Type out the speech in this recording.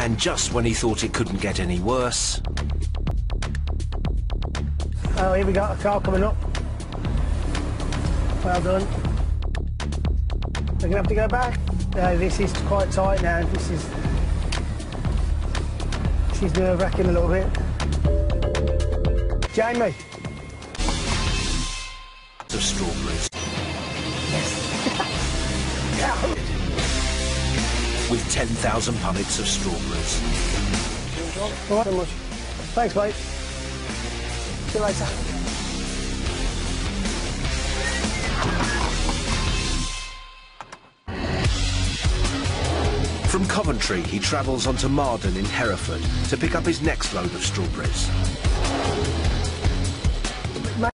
And just when he thought it couldn't get any worse... Oh, here we got a car coming up. Well done. We're going to have to go back. No, this is quite tight now. This is nerve-wracking a little bit. Jamie. ...of strawberries. Yes. With 10,000 punnets of strawberries. All right, so much. Thanks, mate. See you later. From Coventry, he travels on to Marden in Hereford to pick up his next load of strawberries.